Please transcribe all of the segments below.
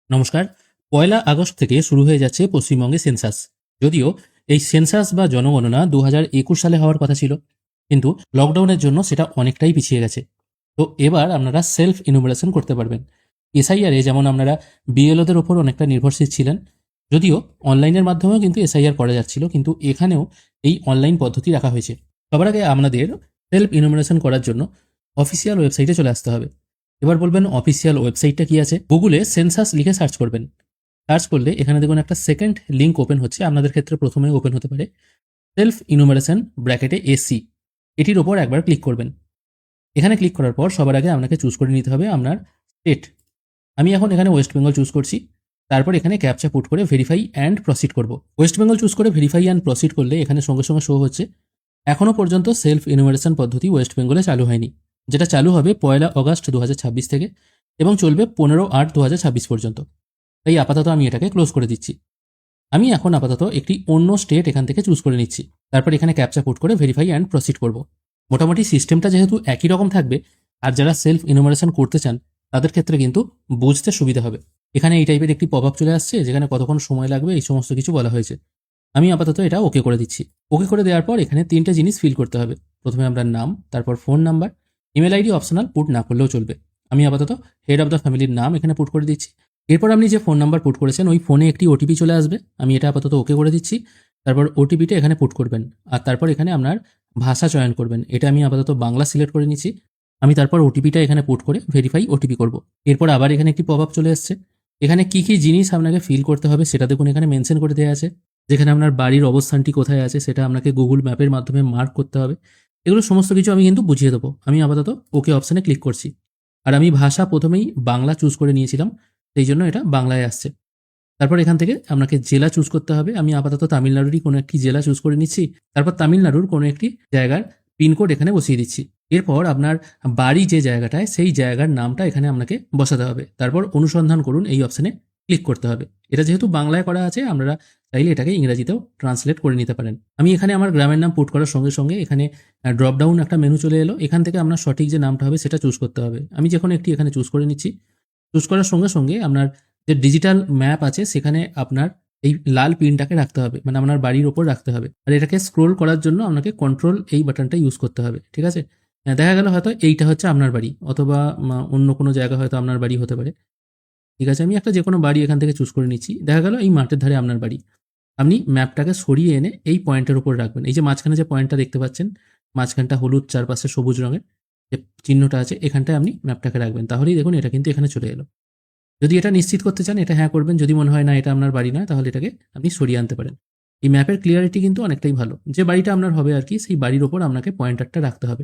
নমস্কার। ১লা আগস্ট থেকে শুরু হয়ে যাচ্ছে পশ্চিমবঙ্গে সেন্সাস। যদিও এই সেন্সাস বা জনগণনা ২০২১ সালে হওয়ার কথা ছিল, কিন্তু লকডাউনের জন্য সেটা অনেকটাই পিছিয়ে গেছে। তো এবার আপনারা সেলফ ইনুমারেশন করতে পারবেন। এসআইআরে যেমন আপনারা বিএলওদের ওপর অনেকটা নির্ভরশীল ছিলেন, যদিও অনলাইনের মাধ্যমেও কিন্তু এসআইআর করা যাচ্ছিল, কিন্তু এখানেও এই অনলাইন পদ্ধতি রাখা হয়েছে। সবার আগে আপনাদের সেলফ ইনুমারেশন করার জন্য অফিসিয়াল ওয়েবসাইটে চলে আসতে হবে। এবার বলবেন অফিসিয়াল ওয়েবসাইটটা কি আছে? গুগলে সেন্সাস লিখে সার্চ করবেন। সার্চ করলে এখানে দেখুন একটা সেকেন্ড লিঙ্ক ওপেন হচ্ছে, আপনাদের ক্ষেত্রে প্রথমে ওপেন হতে পারে সেলফ ইনুমারেশন ব্র্যাকেটে এসি। এটির ওপর একবার ক্লিক করবেন। এখানে ক্লিক করার পর সবার আগে আপনাকে চুজ করে নিতে হবে আপনার স্টেট। আমি এখন এখানে ওয়েস্ট বেঙ্গল চুজ করছি। তারপর এখানে ক্যাপচা পুট করে ভেরিফাই অ্যান্ড প্রসিড করব। ওয়েস্ট বেঙ্গল চুজ করে ভেরিফাই অ্যান্ড প্রসিড করলে এখানে সঙ্গে সঙ্গে শো হচ্ছে এখনও পর্যন্ত সেলফ ইনুমারেশন পদ্ধতি ওয়েস্ট বেঙ্গলে চালু হয়নি, যেটা চালু হবে ১লা আগস্ট ২০২৬ থেকে এবং চলবে ১৫/৮/২০২৬ পর্যন্ত। তাই আপাতত আমি এটাকে ক্লোজ করে দিচ্ছি। আমি এখন আপাতত একটি অন্য স্টেট এখান থেকে চুজ করে নিচ্ছি। তারপর এখানে ক্যাপচা পুট করে ভেরিফাই অ্যান্ড প্রসিড করব। মোটামুটি সিস্টেমটা যেহেতু একই রকম থাকবে, আর যারা সেলফ ইনুমারেশন করতে চান তাদের ক্ষেত্রে কিন্তু বুঝতে সুবিধা হবে। এখানে এই টাইপের একটি পপ আপ চলে আসছে, যেখানে কতক্ষণ সময় লাগবে এই সমস্ত কিছু বলা হয়েছে। আমি আপাতত এটা ওকে করে দিচ্ছি। ওকে করে দেওয়ার পর এখানে ৩টে জিনিস ফিল করতে হবে। প্রথমে আপনার নাম, তারপর phone number, email ID optional, put না করলেও চলবে। আমি আপাতত হেড অফ দ্য ফ্যামিলির নাম এখানে পুট করে দিচ্ছি। এরপর আপনি যে ফোন নাম্বার পুট করেছেন ওই ফোনে একটি ওটিপি চলে আসবে। আমি এটা আপাতত ওকে করে দিচ্ছি। তারপর ওটিপিটা এখানে পুট করবেন, আর তারপর এখানে আপনার ভাষা চয়ন করবেন। এটা আমি আপাতত বাংলা সিলেক্ট করে নিচ্ছি। আমি তারপর ওটিপিটা এখানে পুট করে ভেরিফাই ওটিপি করব। এরপর আবার এখানে একটি পপ আপ চলে এসছে। এখানে কি কি জিনিস আপনাকে ফিল করতে হবে সেটা দেখুন এখানে মেনশন করে দেওয়া আছে। যেখানে আপনার বাড়ির অবস্থানটি কোথায় আছে সেটা আপনাকে গুগল ম্যাপের মাধ্যমে মার্ক করতে হবে। এগুলো সমস্ত কিছু আমি কিন্তু বুঝিয়ে দেবো। আমি আপাতত ওকে অপশানে ক্লিক করছি। আর আমি ভাষা প্রথমেই বাংলা চুজ করে নিয়েছিলাম, সেই জন্য এটা বাংলায় আসছে। তারপর এখান থেকে আপনাকে জেলা চুজ করতে হবে। আমি আপাতত তামিলনাড়ুরই কোনো একটি জেলা চুজ করে নিচ্ছি। তারপর তামিলনাড়ুর কোনো একটি জায়গার পিনকোড এখানে বসিয়ে দিচ্ছি। এরপর আপনার বাড়ি যে জায়গাটায় সেই জায়গার নামটা এখানে আপনাকে বসাতে হবে। তারপর অনুসন্ধান করুন এই অপশানে ক্লিক করতে হবে। এটা যেহেতু বাংলায় করা আছে, আপনারা চাইলে এটাকে ইংরেজিতেও ট্রান্সলেট করে নিতে পারেন। আমি এখানে আমার গ্রামের নাম পুট করার সঙ্গে সঙ্গে এখানে ড্রপ ডাউন একটা মেনু চলে এলো। এখান থেকে আপনার সঠিক যে নামটা হবে সেটা চুজ করতে হবে। আমি যে কোনো একটি এখানে চুজ করে নিচ্ছি। চুজ করার সঙ্গে সঙ্গে আপনার যে ডিজিটাল ম্যাপ আছে সেখানে আপনার এই লাল পিনটাকে রাখতে হবে, মানে আপনার বাড়ির ওপর রাখতে হবে। আর এটাকে স্ক্রোল করার জন্য আপনাকে কন্ট্রোল এই বাটনটা ইউজ করতে হবে, ঠিক আছে? দেখা গেল হয়তো এইটা হচ্ছে আপনার বাড়ি, অথবা অন্য কোনো জায়গা হয়তো আপনার বাড়ি হতে পারে। ঠিক আছে, আমি একটা যে কোনো বাড়ি এখান থেকে চুজ করে নিচ্ছি। দেখা গেল এই মাঠের ধারে আপনার বাড়ি। আপনি ম্যাপটাকে সরিয়ে এনে এই পয়েন্টের উপর রাখবেন। এই যে মাঝখানে যে পয়েন্টটা দেখতে পাচ্ছেন, মাঝখানটা হলুদ, চারপাশে সবুজ রঙের যে চিহ্নটা আছে, এখানটায় আপনি ম্যাপটাকে রাখবেন। তাহলেই দেখুন এটা কিন্তু এখানে চলে এলো। যদি এটা নিশ্চিত করতে চান এটা হ্যাঁ করবেন। যদি মনে হয় না এটা আপনার বাড়ি নয়, তাহলে এটাকে আপনি সরিয়ে আনতে পারেন। এই ম্যাপের ক্লিয়ারিটি কিন্তু অনেকটাই ভালো। যে বাড়িটা আপনার হবে আর কি, সেই বাড়ির ওপর আপনাকে পয়েন্টারটা রাখতে হবে।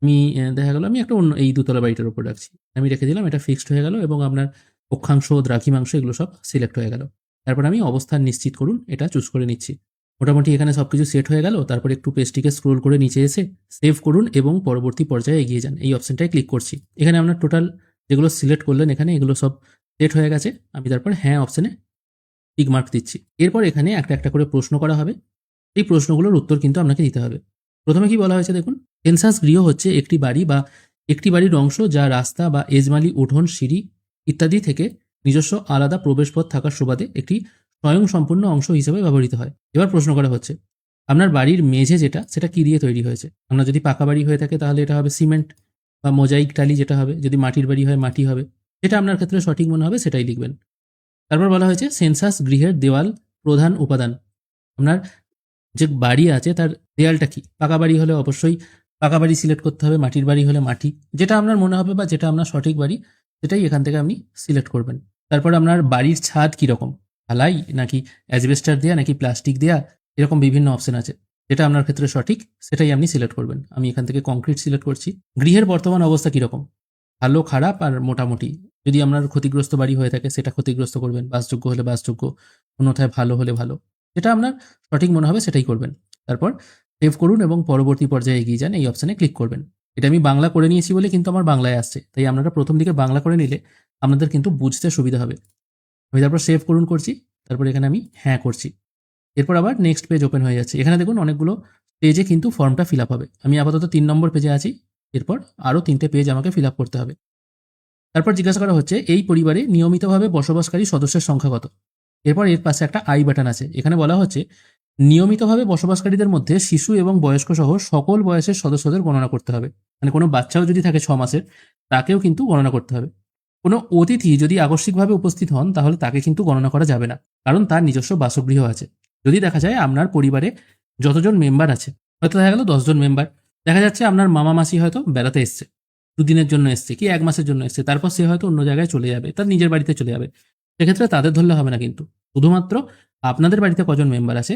আমি দেখা গেল আমি একটা অন্য এই দোতলা বাড়িটার উপর রাখছি। আমি রেখে দিলাম, এটা ফিক্সড হয়ে গেল এবং আপনার অক্ষাংশ, দ্রাঘিমাংশ এগুলো সব সিলেক্ট হয়ে গেল। তারপর আমি অবস্থান নিশ্চিত করুন এটা চুজ করে নিচ্ছি। মোটামুটি এখানে সবকিছু সেট হয়ে গেল। তারপর একটু পেজটিকে স্ক্রোল করে নিচে এসে সেভ করুন এবং পরবর্তী পর্যায়ে এগিয়ে যান, এই অপশনটায় ক্লিক করছি। এখানে আপনার টোটাল যেগুলো সিলেক্ট করলেন এখানে এগুলো সব সেট হয়ে গেছে। আমি তারপর হ্যাঁ অপশনে টিক মার্ক দিচ্ছি। এরপর এখানে একটা একটা করে প্রশ্ন করা হবে। এই প্রশ্নগুলোর উত্তর কিন্তু আপনাকে দিতে হবে। প্রথমে কি বলা হয়েছে দেখুন, সেন্সাস গৃহ হচ্ছে একটি বাড়ি বা একটি বাড়ির অংশ যা রাস্তা বা এজমালি, উঠোন, সিঁড়ি ইত্যাদি থেকে নিজস্ব আলাদা প্রবেশপথ থাকার সুবাদে একটি স্বয়ংসম্পূর্ণ অংশ হিসেবে ব্যবহৃত হয়। এবার প্রশ্ন করা হচ্ছে, আপনার বাড়ির মেঝে যেটা সেটা কি দিয়ে তৈরি হয়েছে? আপনার যদি পাকা বাড়ি হয়ে থাকে তাহলে এটা হবে সিমেন্ট বা মোজাইক টালি যেটা হবে। যদি মাটির বাড়ি হয় মাটি হবে। যেটা আপনার ক্ষেত্রে সঠিক মনে হবে সেটাই লিখবেন। তারপর বলা হয়েছে সেন্সাস গৃহের দেওয়াল প্রধান উপাদান। আপনার যে বাড়ি আছে তার দেয়ালটা কি? পাকা বাড়ি হলে অবশ্যই পাকা বাড়ি সিলেক্ট করতে হবে, মাটির বাড়ি হলে মাটি। যেটা আপনার মনে হবে বা যেটা আপনার সঠিক বাড়ি সেটাই এখান থেকে আপনি সিলেক্ট করবেন। তারপর আপনার বাড়ির ছাদ কীরকম? ঢালাই নাকি অ্যাজবেস্টার দেয়া নাকি প্লাস্টিক দেয়া, এরকম বিভিন্ন অপশন আছে। যেটা আপনার ক্ষেত্রে সঠিক সেটাই আপনি সিলেক্ট করবেন। আমি এখান থেকে কংক্রিট সিলেক্ট করছি। গৃহের বর্তমান অবস্থা কীরকম? ভালো, খারাপ আর মোটামুটি। যদি আপনার ক্ষতিগ্রস্ত বাড়ি হয়ে থাকে সেটা ক্ষতিগ্রস্ত করবেন, বাসযোগ্য হলে বাসযোগ্য, অন্যথায় ভালো হলে ভালো। যেটা আপনার সঠিক মনে হবে সেটাই করবেন। তারপর সেভ করুন এবং পরবর্তী পর্যায়ে এগিয়ে যান, এই অপশানে ক্লিক করবেন। এটা আমি বাংলা করে নিয়েছি বলে কিন্তু আমার বাংলায় আসছে, তাই আপনারা প্রথম দিকে বাংলা করে নিলে আপনাদের কিন্তু বুঝতে সুবিধা হবে। আমি তারপর সেভ করুন করছি। তারপর এখানে আমি হ্যাঁ করছি। এরপর আবার নেক্সট পেজ ওপেন হয়ে যাচ্ছে। এখানে দেখুন অনেকগুলো পেজে কিন্তু ফর্মটা ফিল আপ হবে। আমি আপাতত ৩ নম্বর পেজে আছি। এরপর আরও ৩টে পেজ আমাকে ফিল আপ করতে হবে। তারপর জিজ্ঞাসা করা হচ্ছে এই পরিবারে নিয়মিতভাবে বসবাসকারী সদস্যের সংখ্যা কত। এরপর এর পাশে একটা আই বাটন আছে, এখানে বলা হচ্ছে নিয়মিতভাবে বসবাসকারীদের মধ্যে শিশু এবং বয়স্ক সহ সকল বয়সের সদস্যদের গণনা করতে হবে। মানে কোনো বাচ্চাও যদি থাকে 6 মাসের, তাকেও কিন্তু গণনা করতে হবে। কোনো অতিথি যদি আকস্মিকভাবে উপস্থিত হন তাহলে তাকে কিন্তু গণনা করা যাবে না, কারণ তার নিজস্ব বাসগৃহ আছে। যদি দেখা যায় আপনার পরিবারে যতজন মেম্বার আছে, হয়তো দেখা গেল 10 জন মেম্বার, দেখা যাচ্ছে আপনার মামা মাসি হয়তো বেড়াতে এসছে, দুদিনের জন্য এসছে কি 1 মাসের জন্য এসছে, তারপর সে হয়তো অন্য জায়গায় চলে যাবে, তার নিজের বাড়িতে চলে যাবে। সেক্ষেত্রে তাদের ধরলে হবে না, কিন্তু শুধুমাত্র আপনাদের বাড়িতে কজন মেম্বার আছে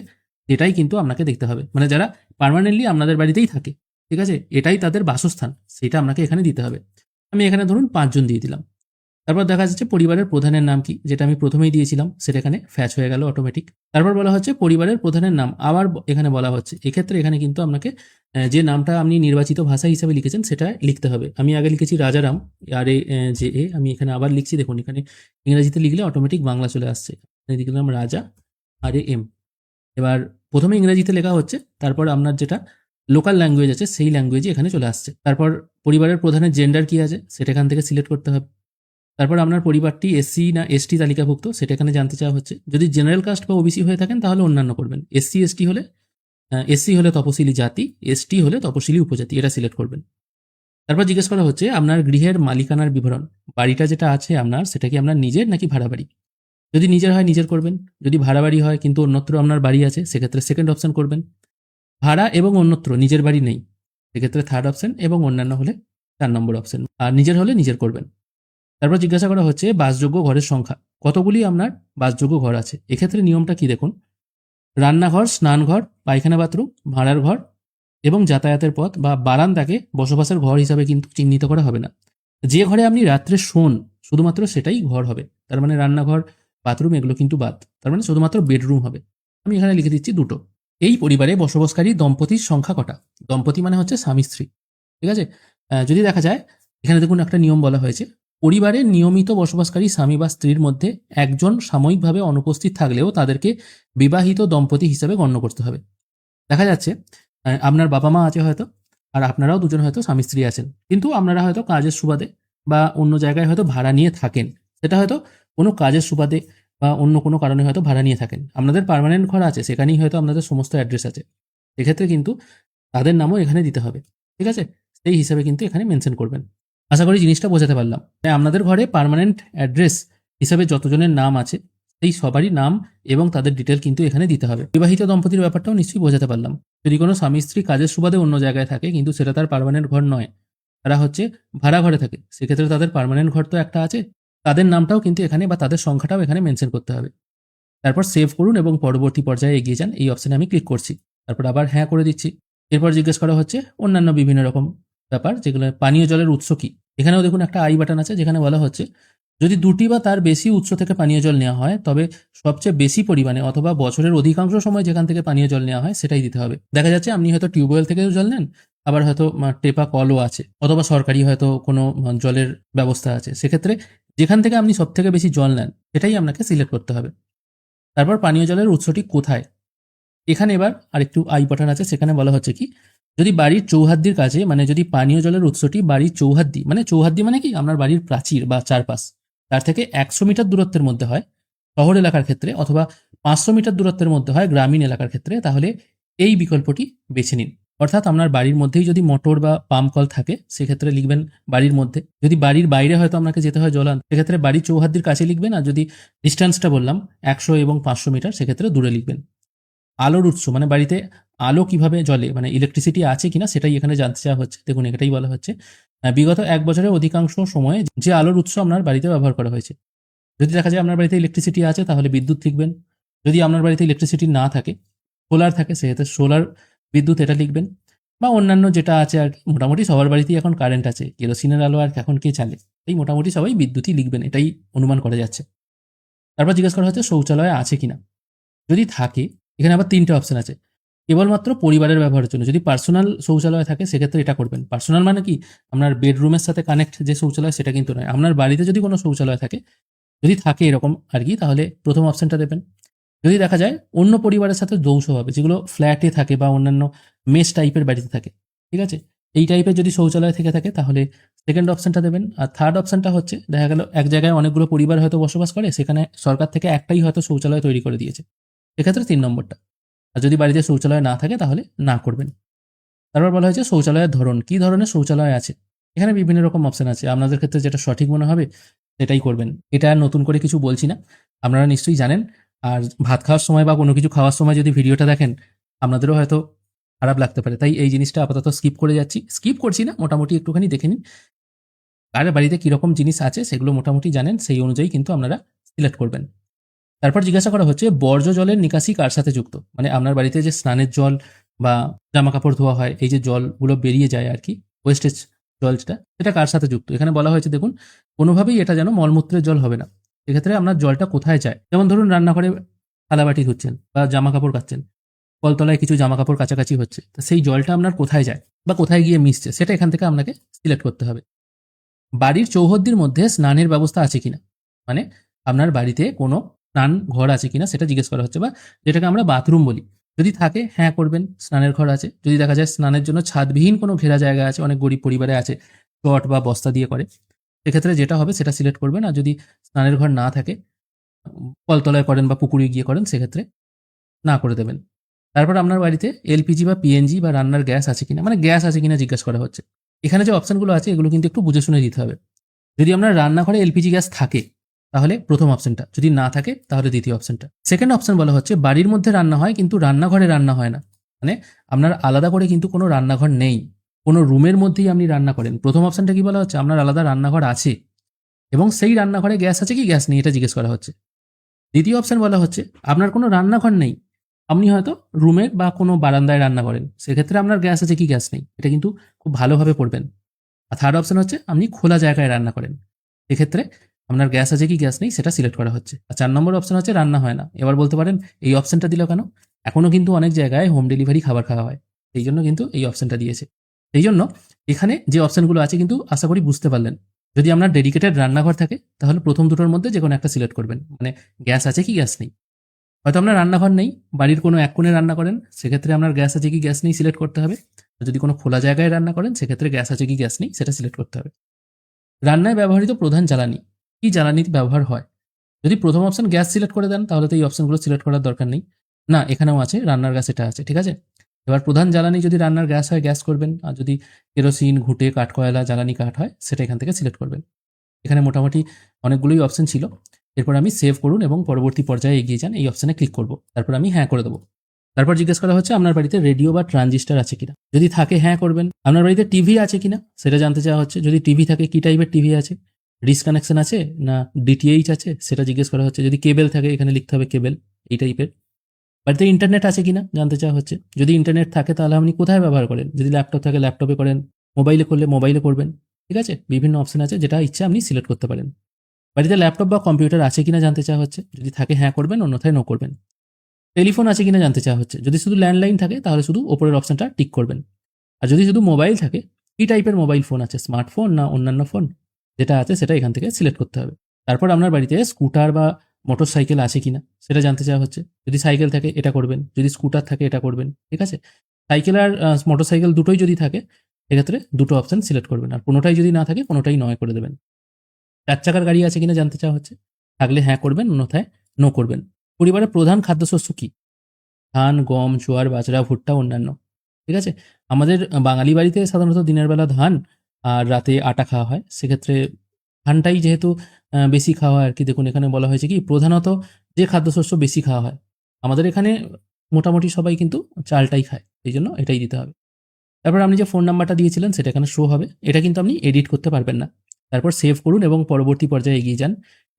এটাই কিন্তু আপনাকে দেখতে হবে। মানে যারা পার্মানেন্টলি আপনাদের বাড়িতেই থাকে, ঠিক আছে, এটাই তাদের বাসস্থান, সেটা আপনাকে এখানে দিতে হবে। আমি এখানে ধরুন 5 জন দিয়ে দিলাম। তারপর দেখা যাচ্ছে পরিবারের প্রধানের নাম কি, যেটা আমি প্রথমেই দিয়েছিলাম সেটা এখানে ফ্যাচ হয়ে গেল অটোমেটিক। তারপর বলা হচ্ছে পরিবারের প্রধানের নাম, আবার এখানে বলা হচ্ছে এক্ষেত্রে এখানে কিন্তু আপনাকে যে নামটা আপনি নির্বাচিত ভাষা হিসেবে লিখেছেন সেটা লিখতে হবে। আমি আগে লিখেছি রাজারাম, RAJA, আমি এখানে আবার লিখছি, দেখুন এখানে ইংরেজিতে লিখলে অটোমেটিক বাংলা চলে আসছে। এখানে লিখলাম রাজা RAM। এবার প্রথমে ইংরেজিতে লেখা হচ্ছে, তারপর আপনার যেটা লোকাল ল্যাঙ্গুয়েজ আছে সেই ল্যাঙ্গুয়েজে এখানে চলে আসছে। তারপর পরিবারের প্রধানের জেন্ডার কি আছে সেটা এখান থেকে সিলেক্ট করতে হবে। তারপর আপনার পরিবারটি SC না ST তালিকাভুক্ত সেটা এখানে জানতে চাওয়া হচ্ছে। যদি জেনারেল কাস্ট বা OBC হয়ে থাকেন তাহলে অন্যান্য করবেন। SC হলে SC হলে তপশিলি জাতি, ST হলে তপশিলি উপজাতি, এটা সিলেক্ট করবেন। তারপর জিজ্ঞেস করা হচ্ছে আপনার গৃহের মালিকানার বিবরণ, বাড়িটা যেটা আছে আপনার সেটা কি আপনার নিজের নাকি ভাড়া বাড়ি। যদি নিজের হয় নিজের করবেন, যদি ভাড়া বাড়ি হয় কিন্তু অন্যত্র আপনার বাড়ি আছে সেক্ষেত্রে সেকেন্ড অপশন করবেন। ভাড়া এবং অন্যত্র নিজের বাড়ি নেই সেক্ষেত্রে থার্ড অপশন, এবং অন্যান্য হলে 4 নম্বর অপশন, আর নিজের হলে নিজের করবেন। তারপর জিজ্ঞাসা করা হচ্ছে বাসযোগ্য ঘরের সংখ্যা, কতগুলি আপনার বাসযোগ্য ঘর আছে। এক্ষেত্রে নিয়মটা কি দেখুন, রান্নাঘর, স্নানঘর, পায়খানা বাথরুম, ভাড়ার ঘর এবং যাতায়াতের পথ বা বারান্দাকে বসবাসের ঘর হিসাবে কিন্তু চিহ্নিত করা হবে না। যে ঘরে আপনি রাত্রে শোন শুধুমাত্র সেটাই ঘর হবে। তার মানে রান্নাঘর, বাথরুম এগুলো কিন্তু বাদ, তার মানে শুধুমাত্র বেডরুম হবে। আমি এখানে লিখে দিচ্ছি 2টো। এই পরিবারে বসবাসকারী দম্পতির সংখ্যা কটা। দম্পতি মানে হচ্ছে স্বামী স্ত্রী, ঠিক আছে। যদি দেখা যায় এখানে দেখুন একটা নিয়ম বলা হয়েছে, পরিবারে নিয়মিত বসবাসকারী স্বামী বা স্ত্রীর মধ্যে একজন সাময়িকভাবে অনুপস্থিত থাকলেও তাদেরকে বিবাহিত দম্পতি হিসেবে গণ্য করতে হবে। দেখা যাচ্ছে আপনার বাবা মা আছে হয়তো, আর আপনারাও দুজন হয়তো স্বামী স্ত্রী আছেন, কিন্তু আপনারা হয়তো কাজের সুবাদে বা অন্য জায়গায় হয়তো ভাড়া নিয়ে থাকেন। সেটা হয়তো কোনো কাজের সুবাদে বা অন্য কোনো কারণে হয়তো ভাড়া নিয়ে থাকেন। আপনাদের পার্মানেন্ট ঘর আছে, সেখানেই হয়তো আপনাদের সমস্ত অ্যাড্রেস আছে। এক্ষেত্রে কিন্তু তাদের নামও এখানে দিতে হবে, ঠিক আছে। সেই হিসাবে কিন্তু এখানে মেনশন করবেন। আশা করি জিনিসটা বোঝাতে পারলাম। তাই আপনাদের ঘরে পার্মানেন্ট অ্যাড্রেস হিসাবে যতজনের নাম আছে সেই সবারই নাম এবং তাদের ডিটেল কিন্তু এখানে দিতে হবে। বিবাহিত দম্পতির ব্যাপারটাও নিশ্চয়ই বোঝাতে পারলাম। যদি কোনো স্বামী স্ত্রী কাজের সুবাদে অন্য জায়গায় থাকে কিন্তু সেটা তার পার্মানেন্ট ঘর নয়, তারা হচ্ছে ভাড়া ঘরে থাকে, সেক্ষেত্রে তাদের পার্মানেন্ট ঘর তো একটা আছে, তাদের নামটাও কিন্তু এখানে বা তাদের সংখ্যাটাও এখানে মেনশন করতে হবে। তারপর সেভ করুন এবং পরবর্তী পর্যায়ে এগিয়ে যান, এই অপশনে আমি ক্লিক করছি। তারপর আবার হ্যাঁ করে দিচ্ছি। এরপর জিজ্ঞেস করা হচ্ছে অন্যান্য বিভিন্ন রকম ব্যাপার, যেগুলো পানীয় জলের উৎস কি। এখানেও দেখুন একটা আই বাটন আছে, যেখানে বলা হচ্ছে যদি 2টি বা তার বেশি উৎস থেকে পানীয় জল নেওয়া হয় তবে সবচেয়ে বেশি পরিমাণে অথবা বছরের অধিকাংশ সময় যেখান থেকে পানীয় জল নেওয়া হয় সেটাই দিতে হবে। দেখা যাচ্ছে আপনি হয়তো টিউবওয়েল থেকেও জল নেন, আবার হয়তো টেপা কলও আছে, অথবা সরকারি হয়তো কোনো জলের ব্যবস্থা আছে। সেক্ষেত্রে যেখান থেকে আপনি সব থেকে বেশি জল নেন সেটাই আপনাকে সিলেক্ট করতে হবে। তারপর পানীয় জলের উৎসটি কোথায়, এখানে এবার আরেকটু আই বাটন আছে, সেখানে বলা হচ্ছে কি যদি বাড়ির চৌহাদ্দির কাছে, মানে যদি পানীয় জলের উৎসটি বাড়ির চৌহাদ্দি, মানে চৌহাদ্দি মানে কি আপনার বাড়ির প্রাচীর বা চারপাশ, তার থেকে 100 মিটার দূরত্বের মধ্যে হয় শহর এলাকার ক্ষেত্রে, অথবা 500 মিটার দূরত্বের মধ্যে হয় গ্রামীণ এলাকার ক্ষেত্রে, তাহলে এই বিকল্পটি বেছে নিন। অর্থাৎ আপনার বাড়ির মধ্যেই যদি মোটর বা পাম্প কল থাকে সেক্ষেত্রে লিখবেন বাড়ির মধ্যে। যদি বাড়ির বাইরে হয়তো আপনাকে যেতে হয় জল আনতে, সেক্ষেত্রে বাড়ির চৌহাদ্দির কাছে লিখবেন। আর যদি ডিস্টেন্সটা বললাম 100 এবং 500 মিটার, সেক্ষেত্রে দূরে লিখবেন। আলোর উৎস মানে বাড়িতে আলো কিভাবে জ্বলে, মানে ইলেকট্রিসিটি আছে কিনা সেটাই এখানে জানতে চাওয়া হচ্ছে। দেখুন এটাই বলা হচ্ছে বিগত 1 বছরের অধিকাংশ সময়ে যে আলোর উৎস আপনার বাড়িতে ব্যবহার করা হয়েছে। যদি দেখা যায় আপনার বাড়িতে ইলেকট্রিসিটি আছে তাহলে বিদ্যুৎ লিখবেন। যদি আপনার বাড়িতে ইলেকট্রিসিটি না থাকে, সোলার থাকে, সেক্ষেত্রে সোলার বিদ্যুৎ এটা লিখবেন। বা অন্যান্য যেটা আছে আর কি, মোটামুটি সবার বাড়িতেই এখন কারেন্ট আছে, কেরোসিনের আলো আর এখন কে চালে, এই মোটামুটি সবাই বিদ্যুৎই লিখবেন, এটাই অনুমান করা যাচ্ছে। তারপর জিজ্ঞেস করা হচ্ছে শৌচালয় আছে কিনা। যদি থাকে, এখানে আবার 3টে অপশন আছে। কেবলমাত্র পরিবারের ব্যবহারের জন্য, যদি পার্সোনাল শৌচালয় থাকে সেক্ষেত্রে এটা করবেন। পার্সোনাল মানে কি আপনার বেডরুমের সাথে কানেক্ট যে শৌচালয় সেটা কিন্তু নয়, আপনার বাড়িতে যদি কোনো শৌচালয় থাকে, যদি থাকে এরকম আর কি, তাহলে প্রথম অপশনটা দেবেন। যদি দেখা যায় অন্য পরিবারের সাথে যৌথভাবে, যেগুলো ফ্ল্যাটে থাকে বা অন্যান্য মেস টাইপের বাড়িতে থাকে, ঠিক আছে, এই টাইপের যদি শৌচালয় থেকে থাকে তাহলে সেকেন্ড অপশনটা দেবেন। আর থার্ড অপশনটা হচ্ছে দেখা গেল এক জায়গায় অনেকগুলো পরিবার হয়তো বসবাস করে, সেখানে সরকার থেকে একটাই হয়তো শৌচালয় তৈরি করে দিয়েছে, এক্ষেত্রে 3 নম্বরটা। আর যদি বাড়িতে শৌচালয় না থাকে তাহলে না করবেন। তারপর বলা হয়েছে শৌচালয়ের ধরন, কী ধরনের শৌচালয় আছে। এখানে বিভিন্ন রকম অপশন আছে, আপনাদের ক্ষেত্রে যেটা সঠিক মনে হবে সেটাই করবেন। এটা আর নতুন করে কিছু বলছি না, আপনারা নিশ্চয়ই জানেন। আর ভাত খাওয়ার সময় বা কোনো কিছু খাওয়ার সময় যদি ভিডিওটা দেখেন আপনাদেরও হয়তো খারাপ লাগতে পারে, তাই এই জিনিসটা আপাতত স্কিপ করে যাচ্ছি। স্কিপ করছি না, মোটামুটি একটুখানি দেখে নিন কার বাড়িতে কীরকম জিনিস আছে সেগুলো মোটামুটি জানেন, সেই অনুযায়ী কিন্তু আপনারা সিলেক্ট করবেন। তারপর জিজ্ঞাসা করা হচ্ছে বর্জ্য জলের নিকাশি কার সাথে যুক্ত, মানে আপনার বাড়িতে যে স্নানের জল বা জামা কাপড় ধোয়া হয়, এই যে জলগুলো বেরিয়ে যায় আর কি, ওয়েস্টেজ জলটা, সেটা কার সাথে যুক্ত। এখানে বলা হয়েছে দেখুন, কোনোভাবেই এটা যেন মলমূত্রের জল হবে না। এক্ষেত্রে আপনার জলটা কোথায় যায়, যেমন ধরুন রান্নাঘরে থালাবাটি ধুচ্ছেন বা জামা কাপড় কাচ্ছেন, কলতলায় কিছু জামা কাপড় কাছাকাছি হচ্ছে, তো সেই জলটা আপনার কোথায় যায় বা কোথায় গিয়ে মিশছে সেটা এখান থেকে আপনাকে সিলেক্ট করতে হবে। বাড়ির চৌহদ্দির মধ্যে স্নানের ব্যবস্থা আছে কিনা, মানে আপনার বাড়িতে কোনো স্নান ঘর আছে কিনা সেটা জিজ্ঞেস করা হচ্ছে, বা যেটাকে আমরা বাথরুম বলি। যদি থাকে হ্যাঁ করবেন, স্নানের ঘর আছে। যদি দেখা যায় স্নানের জন্য ছাদবিহীন কোনো ঘেরা জায়গা আছে, অনেক গরিব পরিবারে আছে, চট বা বস্তা দিয়ে করে, সেক্ষেত্রে যেটা হবে সেটা সিলেক্ট করবেন। আর যদি স্নানের ঘর না থাকে, কলতলায় করেন বা পুকুরে গিয়ে করেন, সেক্ষেত্রে না করে দেবেন। তারপর আপনার বাড়িতে এলপিজি বা পিএনজি বা রান্নার গ্যাস আছে কিনা, মানে গ্যাস আছে কিনা জিজ্ঞেস করা হচ্ছে। এখানে যে অপশনগুলো আছে এগুলো কিন্তু একটু বুঝে শুনে দিতে হবে। যদি আপনার রান্নাঘরে এলপিজি গ্যাস থাকে তাহলে প্রথম অপশনটা, যদি না থাকে তাহলে দ্বিতীয় অপশনটা। সেকেন্ড অপশন বলা হচ্ছে বাড়ির মধ্যে রান্না হয় কিন্তু রান্নাঘরে রান্না হয় না, মানে আপনার আলাদা করে কিন্তু কোনো রান্নাঘর নেই, কোনো রুমের মধ্যেই আপনি রান্না করেন। প্রথম অপশনটা কি বলা হচ্ছে, আপনার আলাদা রান্নাঘর আছে এবং সেই রান্নাঘরে গ্যাস আছে কি গ্যাস নেই, এটা জিজ্ঞেস করা হচ্ছে। দ্বিতীয় অপশন বলা হচ্ছে আপনার কোনো রান্নাঘর নেই, আপনি হয়তো রুমের বা কোনো বারান্দায় রান্না করেন, সেক্ষেত্রে আপনার গ্যাস আছে কি গ্যাস নেই, এটা কিন্তু খুব ভালোভাবে পড়বেন। আর থার্ড অপশন হচ্ছে আপনি খোলা জায়গায় রান্না করেন, এক্ষেত্রে আপনার গ্যাস আছে কি গ্যাস নেই সেটা সিলেক্ট করা হচ্ছে। আর 4 নম্বর অপশন হচ্ছে রান্না হয় না। এবার বলতে পারেন এই অপশনটা দিল কেন, এখনও কিন্তু অনেক জায়গায় হোম ডেলিভারি খাবার খাওয়া হয়, সেই জন্য কিন্তু এই অপশনটা দিয়েছে। সেই জন্য এখানে যে অপশনগুলো আছে কিন্তু আশা করি বুঝতে পারলেন। যদি আপনার ডেডিকেটেড রান্নাঘর থাকে তাহলে প্রথম দুটোর মধ্যে যে কোনো একটা সিলেক্ট করবেন, মানে গ্যাস আছে কি গ্যাস নেই। হয়তো আপনার রান্নাঘর নেই, বাড়ির কোনো এক কোণে রান্না করেন, সেক্ষেত্রে আপনার গ্যাস আছে কি গ্যাস নেই সিলেক্ট করতে হবে। আর যদি কোনো খোলা জায়গায় রান্না করেন সেক্ষেত্রে গ্যাস আছে কি গ্যাস নেই সেটা সিলেক্ট করতে হবে। রান্নায় ব্যবহৃত প্রধান জ্বালানি, কি জ্বালানি ব্যবহার হয়। যদি প্রথম অপশন গ্যাস সিলেক্ট করে দেন তাহলে তো এই অপশনগুলো সিলেক্ট করার দরকার নেই। না, এখানেও আছে, রান্নার গ্যাস এটা আছে, ঠিক আছে। এবার প্রধান জ্বালানি যদি রান্নার গ্যাস হয় গ্যাস করবেন, আর যদি কেরোসিন, ঘুঁটে, কাঠকয়লা, জ্বালানি কাঠ হয় সেটা এখান থেকে সিলেক্ট করবেন। এখানে মোটামুটি অনেকগুলোই অপশন ছিল। এরপর আমি সেভ করুন এবং পরবর্তী পর্যায়ে এগিয়ে যান, এই অপশনে ক্লিক করব। তারপর আমি হ্যাঁ করে দেবো। তারপর জিজ্ঞেস করা হচ্ছে আপনার বাড়িতে রেডিও বা ট্রানজিস্টার আছে কিনা, যদি থাকে হ্যাঁ করবেন। আপনার বাড়িতে টিভি আছে কিনা সেটা জানতে চাওয়া হচ্ছে, যদি টিভি থাকে কি টাইপের টিভি আছে, ডিশ কানেকশন আছে না ডিটিএইচ আছে সেটা জিজ্ঞেস করা হচ্ছে। যদি কেবল থাকে এখানে লিখতে হবে কেবল, এই টাইপের। বাড়িতে ইন্টারনেট আছে কিনা জানতে চাওয়া হচ্ছে, যদি ইন্টারনেট থাকে তাহলে আপনি কোথায় ব্যবহার করেন, যদি ল্যাপটপ থাকে ল্যাপটপে করেন, মোবাইলে করলে মোবাইলে করবেন, ঠিক আছে। বিভিন্ন অপশন আছে, যেটা ইচ্ছা আপনি সিলেক্ট করতে পারেন। বাড়িতে ল্যাপটপ বা কম্পিউটার আছে কিনা জানতে চাওয়া হচ্ছে, যদি থাকে হ্যাঁ করবেন, অন্যথায় নো করবেন। টেলিফোন আছে কিনা জানতে চাওয়া হচ্ছে, যদি শুধু ল্যান্ডলাইন থাকে তাহলে শুধু ওপরের অপশনটা টিক করবেন। আর যদি শুধু মোবাইল থাকে, কি টাইপের মোবাইল ফোন আছে, স্মার্টফোন না অন্যান্য ফোন, যেটা আছে সেটা এখান থেকে সিলেক্ট করতে হবে। তারপর আপনার বাড়িতে স্কুটার বা মোটর সাইকেল আছে কিনা সেটা জানতে চাওয়া হচ্ছে, যদি সাইকেল থাকে এটা করবেন, যদি স্কুটার থাকে এটা করবেন, ঠিক আছে। সাইকেল আর মোটর সাইকেল দুটোই যদি থাকে এক্ষেত্রে দুটো অপশন সিলেক্ট করবেন, আর কোনোটাই যদি না থাকে কোনোটাই নয় করে দেবেন। 4 চাকার গাড়ি আছে কিনা জানতে চাওয়া হচ্ছে, থাকলে হ্যাঁ করবেন, অন্যথায় নো করবেন। পরিবারের প্রধান খাদ্যশস্য কি, ধান, গম, জোয়ার, বাজরা, ভুট্টা, অন্যান্য, ঠিক আছে। আমাদের বাঙালি বাড়িতে সাধারণত দিনের বেলা ধান আর রাতে আটা খাওয়া হয়, সেক্ষেত্রে ধানটাই যেহেতু বেশি খাওয়া হয় আর কি। দেখুন এখানে বলা হয়েছে কি প্রধানত যে খাদ্যশস্য বেশি খাওয়া হয়, আমাদের এখানে মোটামুটি সবাই কিন্তু চালটাই খায়, এই জন্য এটাই দিতে হবে। তারপর আপনি যে ফোন নাম্বারটা দিয়েছিলেন সেটা এখানে শো হবে, এটা কিন্তু আপনি এডিট করতে পারবেন না। তারপর সেভ করুন এবং পরবর্তী পর্যায়ে এগিয়ে যান,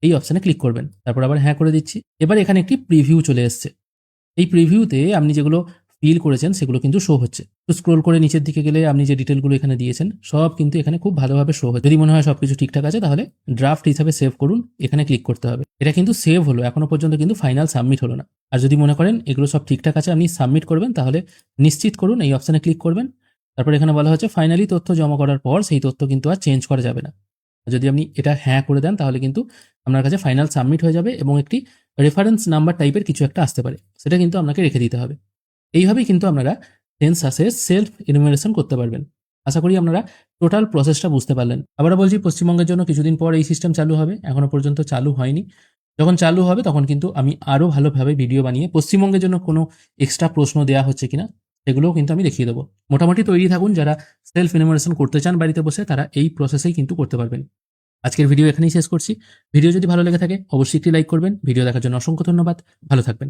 এই অপশানে ক্লিক করবেন। তারপর আবার হ্যাঁ করে দিচ্ছি। এবার এখানে একটি প্রিভিউ চলে এসছে। এই প্রিভিউতে আপনি যেগুলো ফিল করেছেন সেগুলো কিন্তু শো হচ্ছে। তো স্ক্রোল করে নিচের দিকে গেলে আপনি যে ডিটেলগুলো এখানে দিয়েছেন সব কিন্তু এখানে খুব ভালোভাবে শো হচ্ছে। যদি মনে হয় সবকিছু ঠিকঠাক আছে তাহলে ড্রাফট হিসাবে সেভ করুন, এখানে ক্লিক করতে হবে। এটা কিন্তু সেভ হলো, এখনো পর্যন্ত কিন্তু ফাইনাল সাবমিট হলো না। আর যদি মনে করেন এগুলো সব ঠিকঠাক আছে আপনি সাবমিট করবেন, তাহলে নিশ্চিত করুন এই অপশানে ক্লিক করবেন। তারপর এখানে বলা হচ্ছে ফাইনালি তথ্য জমা করার পর সেই তথ্য কিন্তু আর চেঞ্জ করা যাবে না। যদি আপনি এটা হ্যাঁ করে দেন তাহলে কিন্তু আপনার কাছে ফাইনাল সাবমিট হয়ে যাবে এবং একটি রেফারেন্স নাম্বার টাইপের কিছু একটা আসতে পারে, সেটা কিন্তু আপনাকে রেখে দিতে হবে। এইভাবেই কিন্তু আপনারা সেন্সাসের সেলফ ইনুমারেশন করতে পারবেন। আশা করি আপনারা টোটাল প্রসেসটা বুঝতে পারলেন। আবারও বলছি, পশ্চিমবঙ্গের জন্য কিছুদিন পর এই সিস্টেম চালু হবে, এখনো পর্যন্ত চালু হয়নি। যখন চালু হবে তখন কিন্তু আমি আরও ভালোভাবে ভিডিও বানিয়ে পশ্চিমবঙ্গের জন্য কোনো এক্সট্রা প্রশ্ন দেওয়া হচ্ছে কিনা সেগুলোও কিন্তু আমি দেখিয়ে দেবো। মোটামুটি তৈরি থাকুন, যারা সেলফ এনুমারেশন করতে চান বাড়িতে বসে তারা এই প্রসেসেই কিন্তু করতে পারবেন। আজকের ভিডিও এখানেই শেষ করছি। ভিডিও যদি ভালো লেগে থাকে অবশ্যই একটি লাইক করবেন। ভিডিও দেখার জন্য অসংখ্য ধন্যবাদ। ভালো থাকবেন।